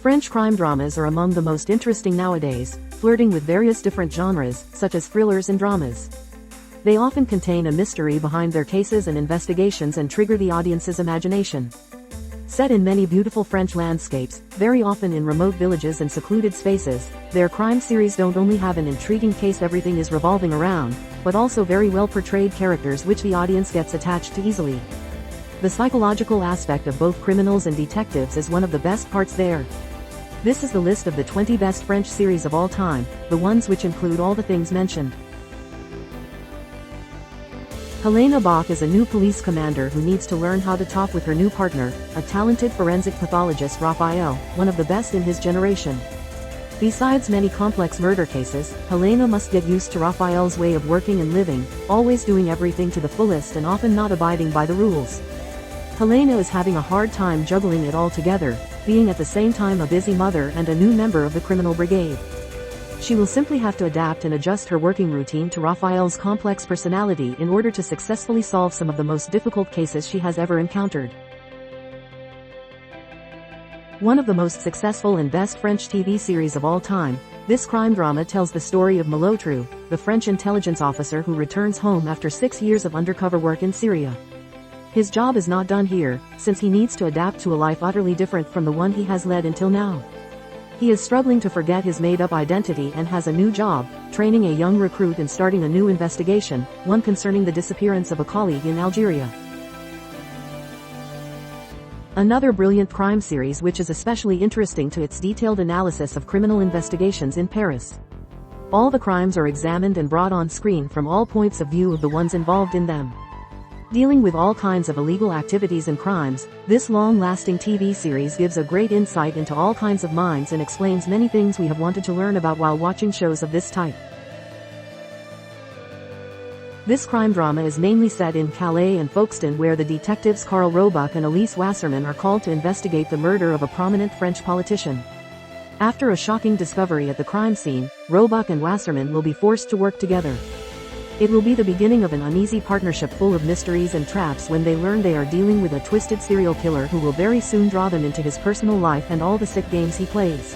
French crime dramas are among the most interesting nowadays, flirting with various different genres, such as thrillers and dramas. They often contain a mystery behind their cases and investigations and trigger the audience's imagination. Set in many beautiful French landscapes, very often in remote villages and secluded spaces, their crime series don't only have an intriguing case everything is revolving around, but also very well portrayed characters which the audience gets attached to easily. The psychological aspect of both criminals and detectives is one of the best parts there. This is the list of the 20 best French series of all time, the ones which include all the things mentioned. Helena Bach is a new police commander who needs to learn how to talk with her new partner, a talented forensic pathologist Raphael, one of the best in his generation. Besides many complex murder cases, Helena must get used to Raphael's way of working and living, always doing everything to the fullest and often not abiding by the rules. Helena is having a hard time juggling it all together, being at the same time a busy mother and a new member of the criminal brigade. She will simply have to adapt and adjust her working routine to Raphael's complex personality in order to successfully solve some of the most difficult cases she has ever encountered. One of the most successful and best French TV series of all time, this crime drama tells the story of Malotru, the French intelligence officer who returns home after 6 years of undercover work in Syria. His job is not done here, since he needs to adapt to a life utterly different from the one he has led until now. He is struggling to forget his made-up identity and has a new job, training a young recruit and starting a new investigation, one concerning the disappearance of a colleague in Algeria. Another brilliant crime series which is especially interesting to its detailed analysis of criminal investigations in Paris. All the crimes are examined and brought on screen from all points of view of the ones involved in them. Dealing with all kinds of illegal activities and crimes, this long-lasting TV series gives a great insight into all kinds of minds and explains many things we have wanted to learn about while watching shows of this type. This crime drama is mainly set in Calais and Folkestone, where the detectives Karl Roebuck and Elise Wasserman are called to investigate the murder of a prominent French politician. After a shocking discovery at the crime scene, Roebuck and Wasserman will be forced to work together. It will be the beginning of an uneasy partnership full of mysteries and traps when they learn they are dealing with a twisted serial killer who will very soon draw them into his personal life and all the sick games he plays.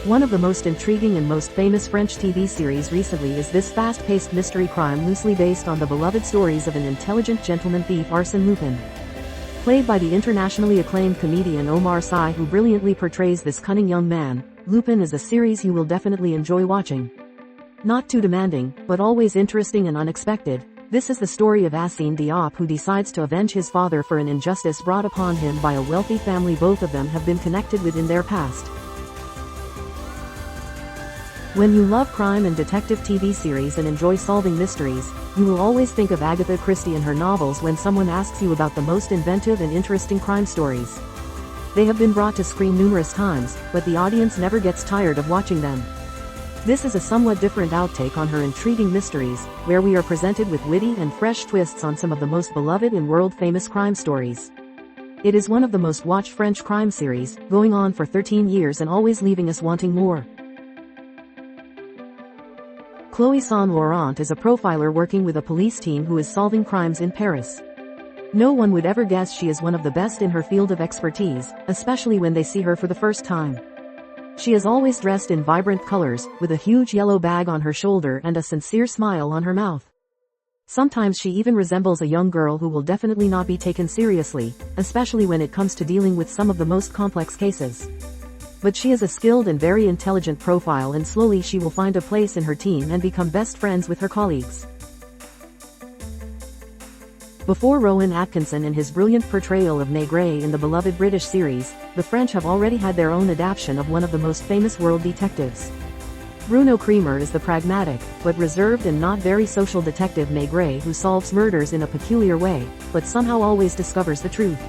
One of the most intriguing and most famous French TV series recently is this fast-paced mystery crime loosely based on the beloved stories of an intelligent gentleman thief Arsène Lupin. Played by the internationally acclaimed comedian Omar Sy, who brilliantly portrays this cunning young man, Lupin is a series you will definitely enjoy watching. Not too demanding, but always interesting and unexpected, this is the story of Assane Diop, who decides to avenge his father for an injustice brought upon him by a wealthy family both of them have been connected with in their past. When you love crime and detective TV series and enjoy solving mysteries, you will always think of Agatha Christie and her novels when someone asks you about the most inventive and interesting crime stories. They have been brought to screen numerous times, but the audience never gets tired of watching them. This is a somewhat different outtake on her intriguing mysteries, where we are presented with witty and fresh twists on some of the most beloved and world-famous crime stories. It is one of the most watched French crime series, going on for 13 years and always leaving us wanting more. Chloe Saint Laurent is a profiler working with a police team who is solving crimes in Paris. No one would ever guess she is one of the best in her field of expertise, especially when they see her for the first time. She is always dressed in vibrant colors, with a huge yellow bag on her shoulder and a sincere smile on her mouth. Sometimes she even resembles a young girl who will definitely not be taken seriously, especially when it comes to dealing with some of the most complex cases. But she is a skilled and very intelligent profile, and slowly she will find a place in her team and become best friends with her colleagues. Before Rowan Atkinson and his brilliant portrayal of Maigret in the beloved British series, the French have already had their own adaptation of one of the most famous world detectives. Bruno Cremer is the pragmatic, but reserved and not very social detective Maigret, who solves murders in a peculiar way, but somehow always discovers the truth.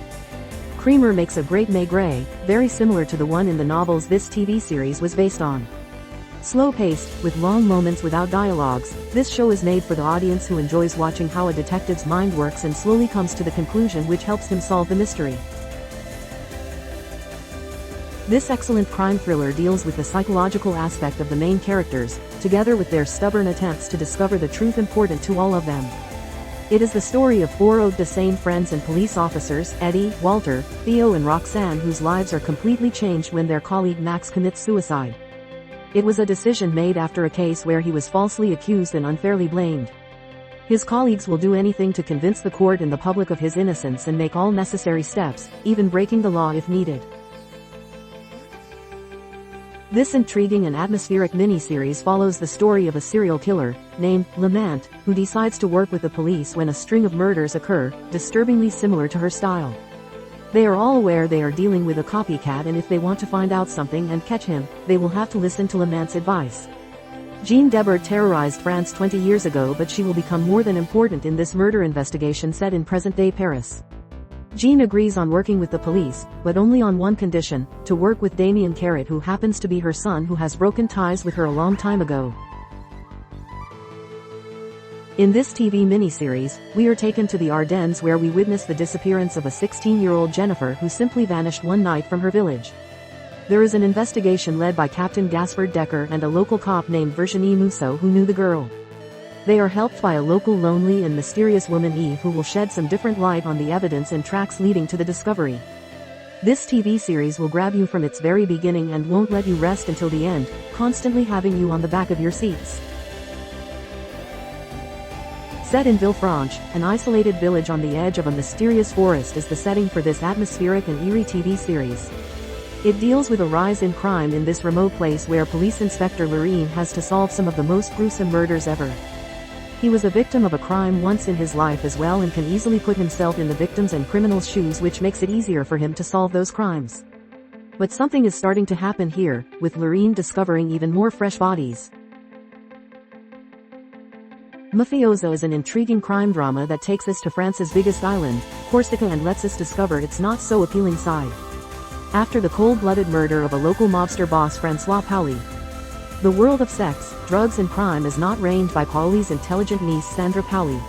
Cremer makes a great Maigret, very similar to the one in the novels this TV series was based on. Slow-paced, with long moments without dialogues, this show is made for the audience who enjoys watching how a detective's mind works and slowly comes to the conclusion which helps him solve the mystery. This excellent crime thriller deals with the psychological aspect of the main characters, together with their stubborn attempts to discover the truth important to all of them. It is the story of four Hauts-de-Seine friends and police officers, Eddie, Walter, Theo and Roxanne, whose lives are completely changed when their colleague Max commits suicide. It was a decision made after a case where he was falsely accused and unfairly blamed. His colleagues will do anything to convince the court and the public of his innocence and make all necessary steps, even breaking the law if needed. This intriguing and atmospheric miniseries follows the story of a serial killer, named Lamant, who decides to work with the police when a string of murders occur, disturbingly similar to her style. They are all aware they are dealing with a copycat, and if they want to find out something and catch him, they will have to listen to Lamant's advice. Jeanne Debord terrorized France 20 years ago, but she will become more than important in this murder investigation set in present-day Paris. Jeanne agrees on working with the police, but only on one condition: to work with Damien Carrot, who happens to be her son, who has broken ties with her a long time ago. In this TV miniseries, we are taken to the Ardennes, where we witness the disappearance of a 16-year-old Jennifer who simply vanished one night from her village. There is an investigation led by Captain Gaspard Decker and a local cop named Virginie Musso who knew the girl. They are helped by a local lonely and mysterious woman, Eve, who will shed some different light on the evidence and tracks leading to the discovery. This TV series will grab you from its very beginning and won't let you rest until the end, constantly having you on the back of your seats. Set in Villefranche, an isolated village on the edge of a mysterious forest, is the setting for this atmospheric and eerie TV series. It deals with a rise in crime in this remote place, where Police Inspector Lorraine has to solve some of the most gruesome murders ever. He was a victim of a crime once in his life as well, and can easily put himself in the victims' and criminals' shoes, which makes it easier for him to solve those crimes. But something is starting to happen here, with Lorraine discovering even more fresh bodies. Mafioso is an intriguing crime drama that takes us to France's biggest island, Corsica, and lets us discover its not-so-appealing side. After the cold-blooded murder of a local mobster boss, François Paoli, the world of sex, drugs and crime is not reigned by Paoli's intelligent niece Sandra Paoli.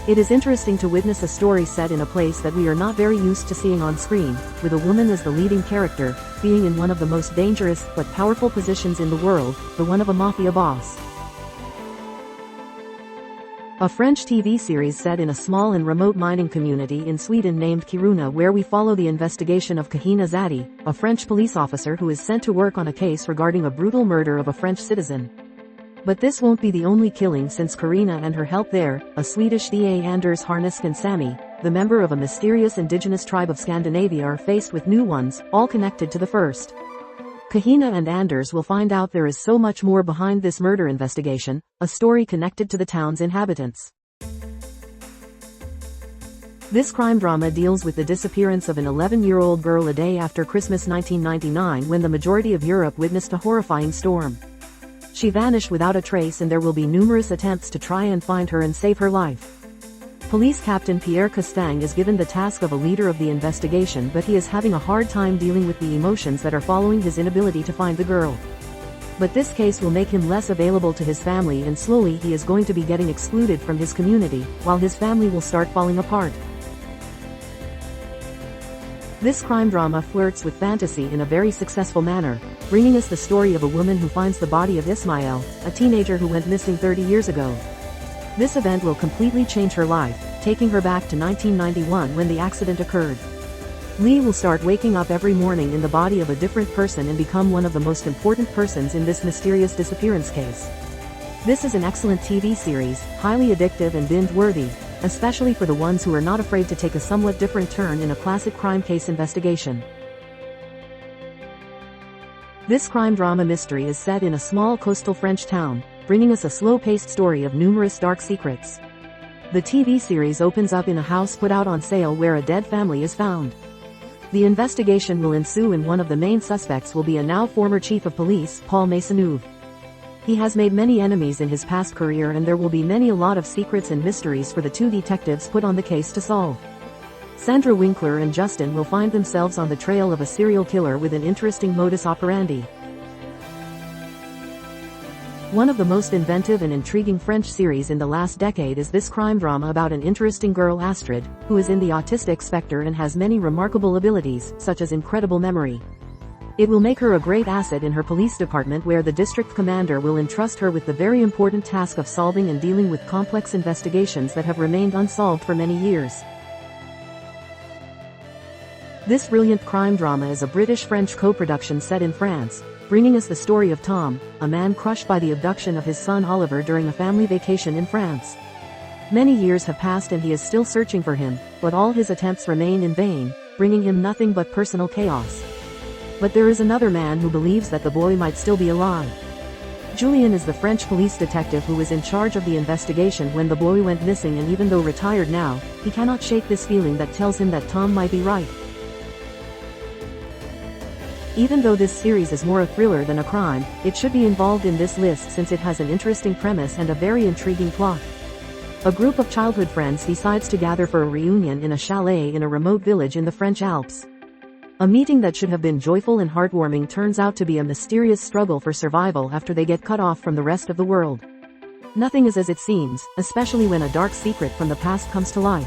It is interesting to witness a story set in a place that we are not very used to seeing on screen, with a woman as the leading character, being in one of the most dangerous but powerful positions in the world, the one of a mafia boss. A French TV series set in a small and remote mining community in Sweden named Kiruna, where we follow the investigation of Kahina Zadi, a French police officer who is sent to work on a case regarding a brutal murder of a French citizen. But this won't be the only killing, since Karina and her help there, a Swedish DA Anders Harnesk and Sami, the member of a mysterious indigenous tribe of Scandinavia, are faced with new ones, all connected to the first. Kahina and Anders will find out there is so much more behind this murder investigation, a story connected to the town's inhabitants. This crime drama deals with the disappearance of an 11-year-old girl a day after Christmas 1999, when the majority of Europe witnessed a horrifying storm. She vanished without a trace, and there will be numerous attempts to try and find her and save her life. Police Captain Pierre Castang is given the task of a leader of the investigation, but he is having a hard time dealing with the emotions that are following his inability to find the girl. But this case will make him less available to his family, and slowly he is going to be getting excluded from his community, while his family will start falling apart. This crime drama flirts with fantasy in a very successful manner, bringing us the story of a woman who finds the body of Ismael, a teenager who went missing 30 years ago. This event will completely change her life, taking her back to 1991 when the accident occurred. Lee will start waking up every morning in the body of a different person and become one of the most important persons in this mysterious disappearance case. This is an excellent TV series, highly addictive and binge-worthy, especially for the ones who are not afraid to take a somewhat different turn in a classic crime case investigation. This crime drama mystery is set in a small coastal French town, bringing us a slow-paced story of numerous dark secrets. The TV series opens up in a house put out on sale where a dead family is found. The investigation will ensue, and one of the main suspects will be a now former chief of police, Paul Maisonneuve. He has made many enemies in his past career, and there will be a lot of secrets and mysteries for the two detectives put on the case to solve. Sandra Winkler and Justin will find themselves on the trail of a serial killer with an interesting modus operandi. One of the most inventive and intriguing French series in the last decade is this crime drama about an interesting girl, Astrid, who is in the autistic spectrum and has many remarkable abilities, such as incredible memory. It will make her a great asset in her police department, where the district commander will entrust her with the very important task of solving and dealing with complex investigations that have remained unsolved for many years. This brilliant crime drama is a British-French co-production set in France, bringing us the story of Tom, a man crushed by the abduction of his son Oliver during a family vacation in France. Many years have passed and he is still searching for him, but all his attempts remain in vain, bringing him nothing but personal chaos. But there is another man who believes that the boy might still be alive. Julien is the French police detective who was in charge of the investigation when the boy went missing, and even though retired now, he cannot shake this feeling that tells him that Tom might be right. Even though this series is more a thriller than a crime, it should be involved in this list since it has an interesting premise and a very intriguing plot. A group of childhood friends decides to gather for a reunion in a chalet in a remote village in the French Alps. A meeting that should have been joyful and heartwarming turns out to be a mysterious struggle for survival after they get cut off from the rest of the world. Nothing is as it seems, especially when a dark secret from the past comes to light.